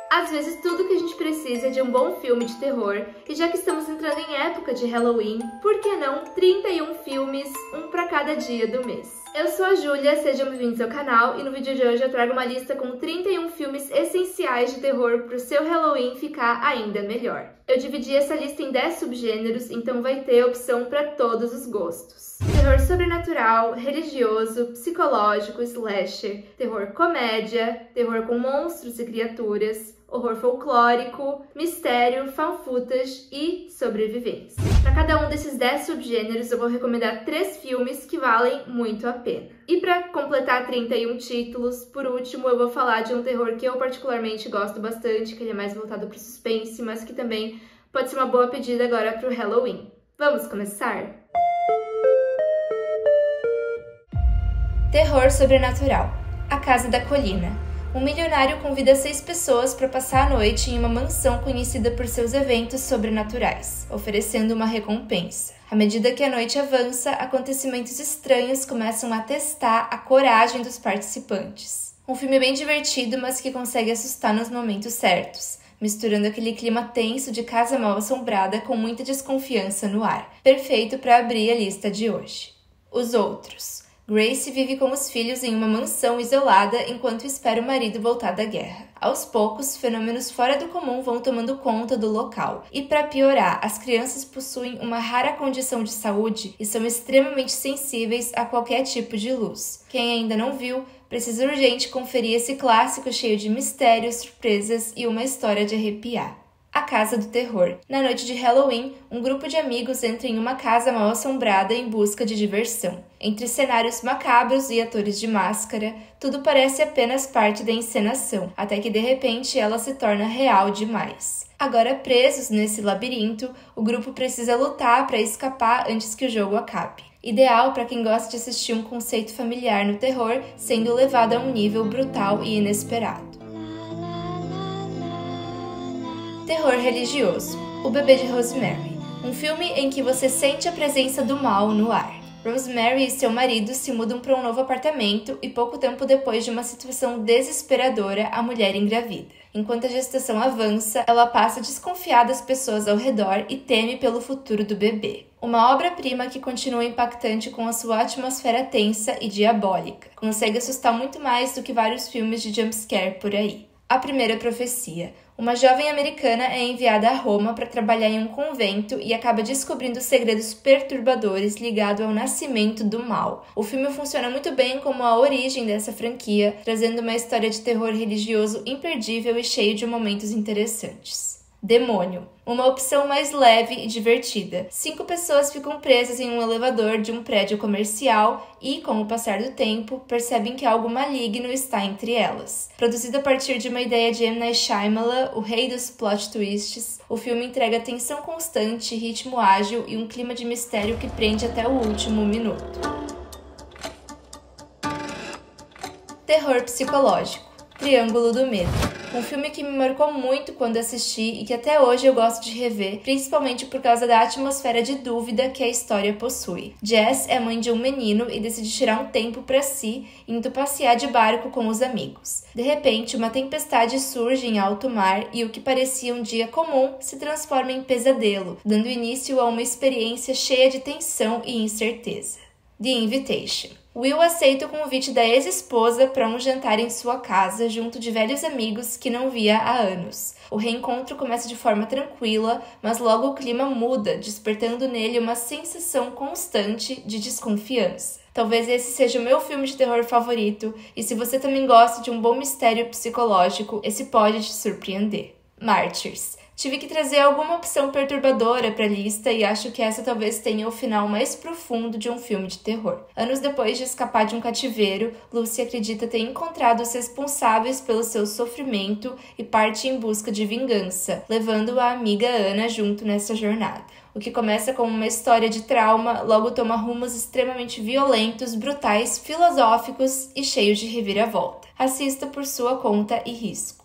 Às vezes tudo que a gente precisa é de um bom filme de terror, e já que estamos entrando em época de Halloween, por que não 31 filmes, um para cada dia do mês? Eu sou a Júlia, sejam bem-vindos ao canal, e no vídeo de hoje eu trago uma lista com 31 filmes essenciais de terror para o seu Halloween ficar ainda melhor. Eu dividi essa lista em 10 subgêneros, então vai ter opção para todos os gostos. Terror sobrenatural, religioso, psicológico, slasher, terror comédia, terror com monstros e criaturas, horror folclórico, mistério, found footage e sobrevivência. Para cada um desses 10 subgêneros eu vou recomendar 3 filmes que valem muito a pena. E para completar 31 títulos, por último eu vou falar de um terror que eu particularmente gosto bastante, que ele é mais voltado para o suspense, mas que também pode ser uma boa pedida agora para o Halloween. Vamos começar? Terror sobrenatural. A Casa da Colina. Um milionário convida 6 pessoas para passar a noite em uma mansão conhecida por seus eventos sobrenaturais, oferecendo uma recompensa. À medida que a noite avança, acontecimentos estranhos começam a testar a coragem dos participantes. Um filme bem divertido, mas que consegue assustar nos momentos certos, misturando aquele clima tenso de casa mal assombrada com muita desconfiança no ar. Perfeito para abrir a lista de hoje. Os outros. Grace vive com os filhos em uma mansão isolada enquanto espera o marido voltar da guerra. Aos poucos, fenômenos fora do comum vão tomando conta do local. E para piorar, as crianças possuem uma rara condição de saúde e são extremamente sensíveis a qualquer tipo de luz. Quem ainda não viu, precisa urgente conferir esse clássico cheio de mistérios, surpresas e uma história de arrepiar. A Casa do Terror. Na noite de Halloween, um grupo de amigos entra em uma casa mal assombrada em busca de diversão. Entre cenários macabros e atores de máscara, tudo parece apenas parte da encenação, até que de repente ela se torna real demais. Agora presos nesse labirinto, o grupo precisa lutar para escapar antes que o jogo acabe. Ideal para quem gosta de assistir um conceito familiar no terror sendo levado a um nível brutal e inesperado. Terror religioso. O Bebê de Rosemary. Um filme em que você sente a presença do mal no ar. Rosemary e seu marido se mudam para um novo apartamento e pouco tempo depois de uma situação desesperadora, a mulher engravida. Enquanto a gestação avança, ela passa a desconfiar das pessoas ao redor e teme pelo futuro do bebê. Uma obra-prima que continua impactante com a sua atmosfera tensa e diabólica. Consegue assustar muito mais do que vários filmes de jumpscare por aí. A Primeira Profecia. Uma jovem americana é enviada a Roma para trabalhar em um convento e acaba descobrindo segredos perturbadores ligados ao nascimento do mal. O filme funciona muito bem como a origem dessa franquia, trazendo uma história de terror religioso imperdível e cheio de momentos interessantes. Demônio. Uma opção mais leve e divertida. 5 pessoas ficam presas em um elevador de um prédio comercial e, com o passar do tempo, percebem que algo maligno está entre elas. Produzido a partir de uma ideia de M. Night Shyamalan, o rei dos plot twists, o filme entrega tensão constante, ritmo ágil e um clima de mistério que prende até o último minuto. Terror psicológico. Triângulo do Medo. Um filme que me marcou muito quando assisti e que até hoje eu gosto de rever, principalmente por causa da atmosfera de dúvida que a história possui. Jess é mãe de um menino e decide tirar um tempo para si, indo passear de barco com os amigos. De repente, uma tempestade surge em alto mar e o que parecia um dia comum se transforma em pesadelo, dando início a uma experiência cheia de tensão e incerteza. The Invitation. Will aceita o convite da ex-esposa para um jantar em sua casa, junto de velhos amigos que não via há anos. O reencontro começa de forma tranquila, mas logo o clima muda, despertando nele uma sensação constante de desconfiança. Talvez esse seja o meu filme de terror favorito, e se você também gosta de um bom mistério psicológico, esse pode te surpreender. Martyrs. Tive que trazer alguma opção perturbadora para a lista e acho que essa talvez tenha o final mais profundo de um filme de terror. Anos depois de escapar de um cativeiro, Lucy acredita ter encontrado os responsáveis pelo seu sofrimento e parte em busca de vingança, levando a amiga Anna junto nessa jornada. O que começa como uma história de trauma, logo toma rumos extremamente violentos, brutais, filosóficos e cheios de reviravolta. Assista por sua conta e risco.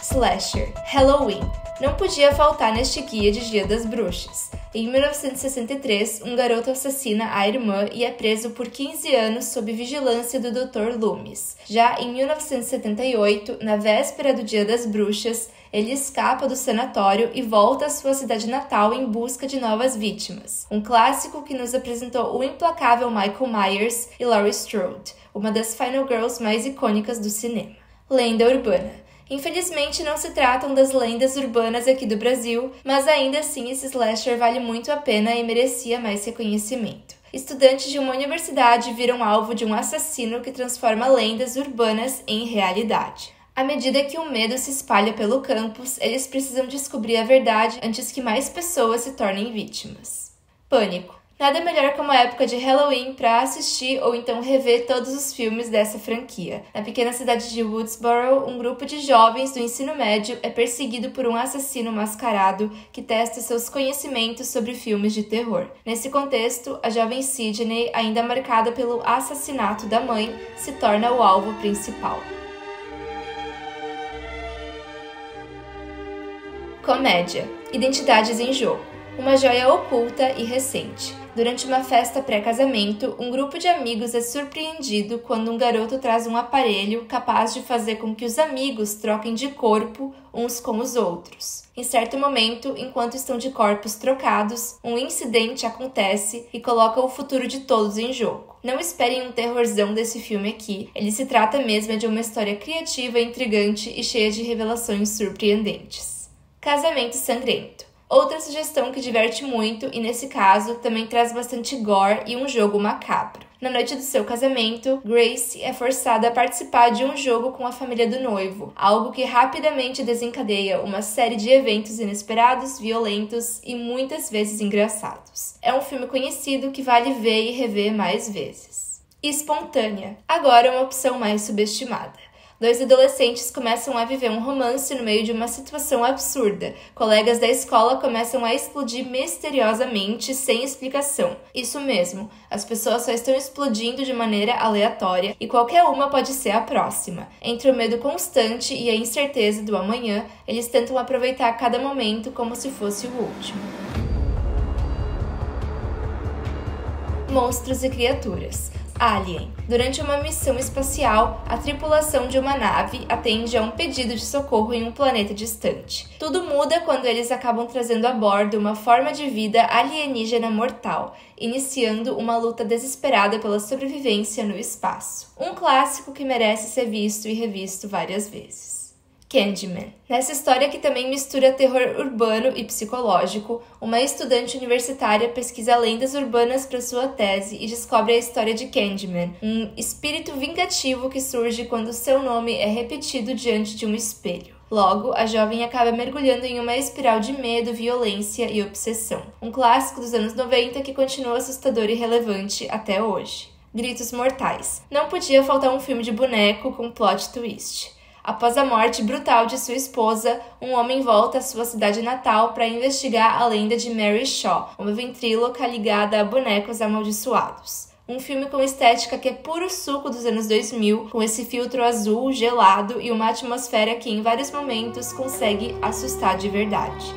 Slasher. Halloween. Não podia faltar neste guia de Dia das Bruxas. Em 1963, um garoto assassina a irmã e é preso por 15 anos sob vigilância do Dr. Loomis. Já em 1978, na véspera do Dia das Bruxas, ele escapa do sanatório e volta à sua cidade natal em busca de novas vítimas. Um clássico que nos apresentou o implacável Michael Myers e Laurie Strode, uma das Final Girls mais icônicas do cinema. Lenda urbana. Infelizmente não se tratam das lendas urbanas aqui do Brasil, mas ainda assim esse slasher vale muito a pena e merecia mais reconhecimento. Estudantes de uma universidade viram alvo de um assassino que transforma lendas urbanas em realidade. À medida que o medo se espalha pelo campus, eles precisam descobrir a verdade antes que mais pessoas se tornem vítimas. Pânico. Nada melhor como a época de Halloween para assistir ou então rever todos os filmes dessa franquia. Na pequena cidade de Woodsboro, um grupo de jovens do ensino médio é perseguido por um assassino mascarado que testa seus conhecimentos sobre filmes de terror. Nesse contexto, a jovem Sidney, ainda marcada pelo assassinato da mãe, se torna o alvo principal. Comédia. Identidades em jogo. Uma joia oculta e recente. Durante uma festa pré-casamento, um grupo de amigos é surpreendido quando um garoto traz um aparelho capaz de fazer com que os amigos troquem de corpo uns com os outros. Em certo momento, enquanto estão de corpos trocados, um incidente acontece e coloca o futuro de todos em jogo. Não esperem um terrorzão desse filme aqui, ele se trata mesmo de uma história criativa, intrigante e cheia de revelações surpreendentes. Casamento sangrento. Outra sugestão que diverte muito e, nesse caso, também traz bastante gore e um jogo macabro. Na noite do seu casamento, Grace é forçada a participar de um jogo com a família do noivo, algo que rapidamente desencadeia uma série de eventos inesperados, violentos e muitas vezes engraçados. É um filme conhecido que vale ver e rever mais vezes. Espontânea. Agora uma opção mais subestimada. Dois adolescentes começam a viver um romance no meio de uma situação absurda. Colegas da escola começam a explodir misteriosamente, sem explicação. Isso mesmo, as pessoas só estão explodindo de maneira aleatória e qualquer uma pode ser a próxima. Entre o medo constante e a incerteza do amanhã, eles tentam aproveitar cada momento como se fosse o último. Monstros e criaturas. Alien. Durante uma missão espacial, a tripulação de uma nave atende a um pedido de socorro em um planeta distante. Tudo muda quando eles acabam trazendo a bordo uma forma de vida alienígena mortal, iniciando uma luta desesperada pela sobrevivência no espaço. Um clássico que merece ser visto e revisto várias vezes. Candyman. Nessa história que também mistura terror urbano e psicológico, uma estudante universitária pesquisa lendas urbanas para sua tese e descobre a história de Candyman, um espírito vingativo que surge quando seu nome é repetido diante de um espelho. Logo, a jovem acaba mergulhando em uma espiral de medo, violência e obsessão. Um clássico dos anos 90 que continua assustador e relevante até hoje. Gritos mortais. Não podia faltar um filme de boneco com plot twist. Após a morte brutal de sua esposa, um homem volta à sua cidade natal para investigar a lenda de Mary Shaw, uma ventríloca ligada a bonecos amaldiçoados. Um filme com estética que é puro suco dos anos 2000, com esse filtro azul, gelado e uma atmosfera que em vários momentos consegue assustar de verdade.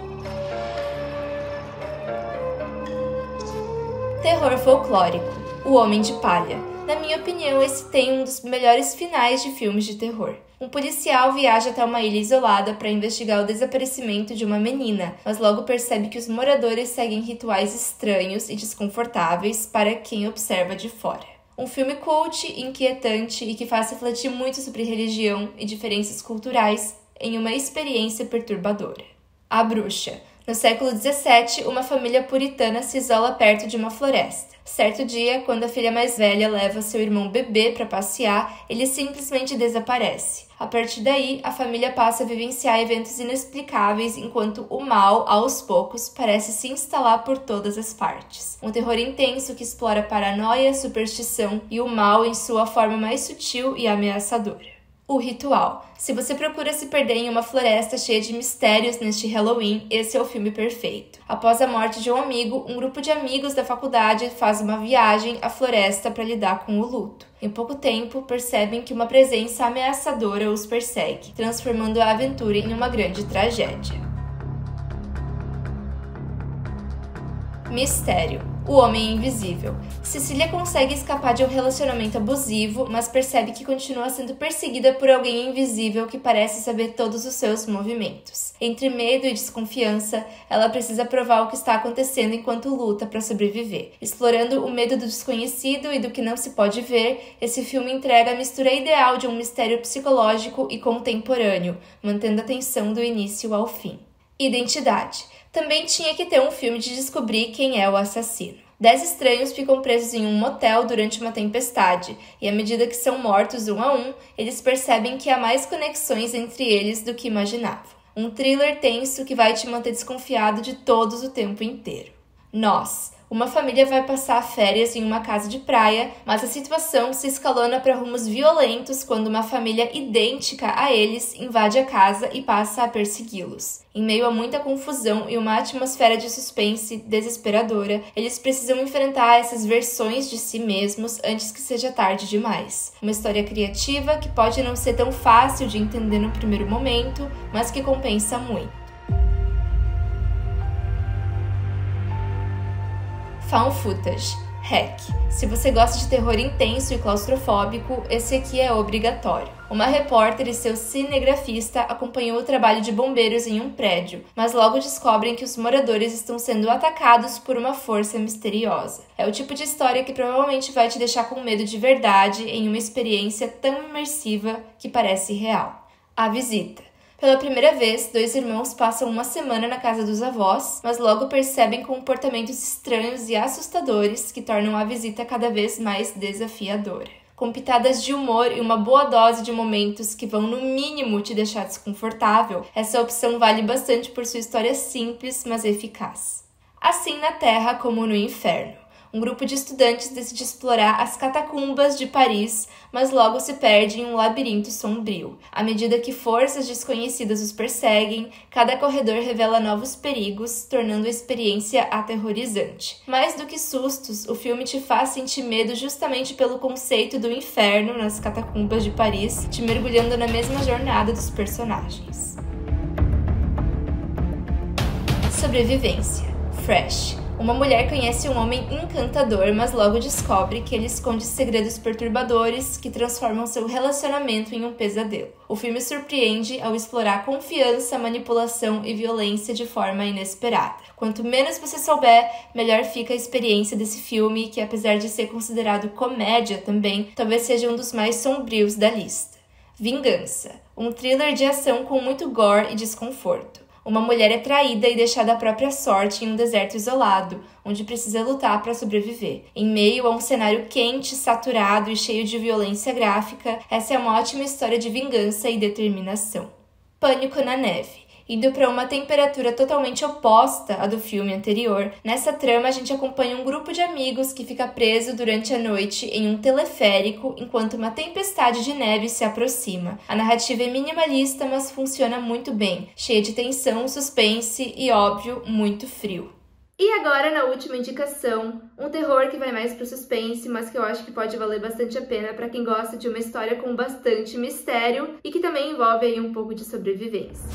Terror folclórico. O Homem de Palha. Na minha opinião, esse tem um dos melhores finais de filmes de terror. Um policial viaja até uma ilha isolada para investigar o desaparecimento de uma menina, mas logo percebe que os moradores seguem rituais estranhos e desconfortáveis para quem observa de fora. Um filme cult, inquietante e que faz refletir muito sobre religião e diferenças culturais em uma experiência perturbadora. A Bruxa. No século XVII, uma família puritana se isola perto de uma floresta. Certo dia, quando a filha mais velha leva seu irmão bebê para passear, ele simplesmente desaparece. A partir daí, a família passa a vivenciar eventos inexplicáveis enquanto o mal, aos poucos, parece se instalar por todas as partes. Um terror intenso que explora paranoia, superstição e o mal em sua forma mais sutil e ameaçadora. O Ritual. Se você procura se perder em uma floresta cheia de mistérios neste Halloween, esse é o filme perfeito. Após a morte de um amigo, um grupo de amigos da faculdade faz uma viagem à floresta para lidar com o luto. Em pouco tempo, percebem que uma presença ameaçadora os persegue, transformando a aventura em uma grande tragédia. Mistério. O Homem Invisível. Cecília consegue escapar de um relacionamento abusivo, mas percebe que continua sendo perseguida por alguém invisível que parece saber todos os seus movimentos. Entre medo e desconfiança, ela precisa provar o que está acontecendo enquanto luta para sobreviver. Explorando o medo do desconhecido e do que não se pode ver, esse filme entrega a mistura ideal de um mistério psicológico e contemporâneo, mantendo a tensão do início ao fim. Identidade. Também tinha que ter um filme de descobrir quem é o assassino. 10 estranhos ficam presos em um motel durante uma tempestade, e à medida que são mortos um a um, eles percebem que há mais conexões entre eles do que imaginavam. Um thriller tenso que vai te manter desconfiado de todos o tempo inteiro. Nós. Uma família vai passar férias em uma casa de praia, mas a situação se escalona para rumos violentos quando uma família idêntica a eles invade a casa e passa a persegui-los. Em meio a muita confusão e uma atmosfera de suspense desesperadora, eles precisam enfrentar essas versões de si mesmos antes que seja tarde demais. Uma história criativa que pode não ser tão fácil de entender no primeiro momento, mas que compensa muito. Found Footage. REC. Se você gosta de terror intenso e claustrofóbico, esse aqui é obrigatório. Uma repórter e seu cinegrafista acompanhou o trabalho de bombeiros em um prédio, mas logo descobrem que os moradores estão sendo atacados por uma força misteriosa. É o tipo de história que provavelmente vai te deixar com medo de verdade em uma experiência tão imersiva que parece real. A Visita. Pela primeira vez, 2 irmãos passam uma semana na casa dos avós, mas logo percebem comportamentos estranhos e assustadores que tornam a visita cada vez mais desafiadora. Com pitadas de humor e uma boa dose de momentos que vão no mínimo te deixar desconfortável, essa opção vale bastante por sua história simples, mas eficaz. Assim na Terra como no Inferno. Um grupo de estudantes decide explorar as catacumbas de Paris, mas logo se perde em um labirinto sombrio. À medida que forças desconhecidas os perseguem, cada corredor revela novos perigos, tornando a experiência aterrorizante. Mais do que sustos, o filme te faz sentir medo justamente pelo conceito do inferno nas catacumbas de Paris, te mergulhando na mesma jornada dos personagens. Sobrevivência. Fresh. Uma mulher conhece um homem encantador, mas logo descobre que ele esconde segredos perturbadores que transformam seu relacionamento em um pesadelo. O filme surpreende ao explorar confiança, manipulação e violência de forma inesperada. Quanto menos você souber, melhor fica a experiência desse filme, que apesar de ser considerado comédia também, talvez seja um dos mais sombrios da lista. Vingança. Um thriller de ação com muito gore e desconforto. Uma mulher é traída e deixada à própria sorte em um deserto isolado, onde precisa lutar para sobreviver. Em meio a um cenário quente, saturado e cheio de violência gráfica, essa é uma ótima história de vingança e determinação. Pânico na Neve. Indo para uma temperatura totalmente oposta à do filme anterior, nessa trama a gente acompanha um grupo de amigos que fica preso durante a noite em um teleférico enquanto uma tempestade de neve se aproxima. A narrativa é minimalista, mas funciona muito bem, cheia de tensão, suspense e, óbvio, muito frio. E agora, na última indicação, um terror que vai mais pro suspense, mas que eu acho que pode valer bastante a pena para quem gosta de uma história com bastante mistério e que também envolve aí um pouco de sobrevivência.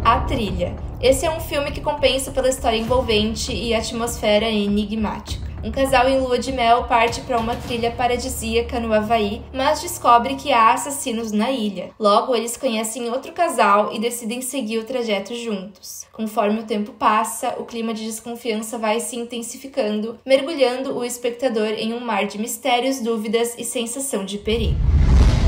A Trilha. Esse é um filme que compensa pela história envolvente e atmosfera enigmática. Um casal em lua de mel parte para uma trilha paradisíaca no Havaí, mas descobre que há assassinos na ilha. Logo, eles conhecem outro casal e decidem seguir o trajeto juntos. Conforme o tempo passa, o clima de desconfiança vai se intensificando, mergulhando o espectador em um mar de mistérios, dúvidas e sensação de perigo.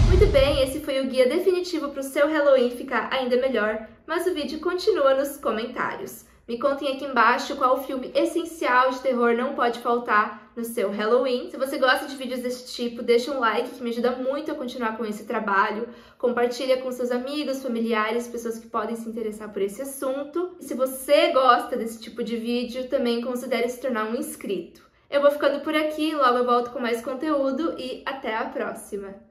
Muito bem, esse foi o guia definitivo para o seu Halloween ficar ainda melhor, mas o vídeo continua nos comentários. Me contem aqui embaixo qual filme essencial de terror não pode faltar no seu Halloween. Se você gosta de vídeos desse tipo, deixa um like que me ajuda muito a continuar com esse trabalho. Compartilha com seus amigos, familiares, pessoas que podem se interessar por esse assunto. E se você gosta desse tipo de vídeo, também considere se tornar um inscrito. Eu vou ficando por aqui, logo eu volto com mais conteúdo e até a próxima!